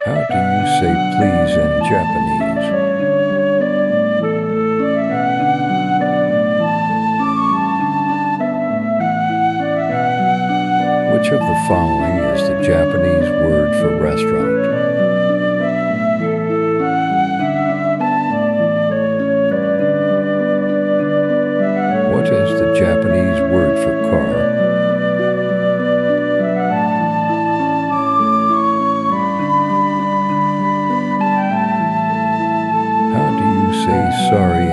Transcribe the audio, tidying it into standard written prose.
How do you say please in Japanese? Which of the following is the Japanese word for restaurant? What is the Japanese word for car? How do you say sorry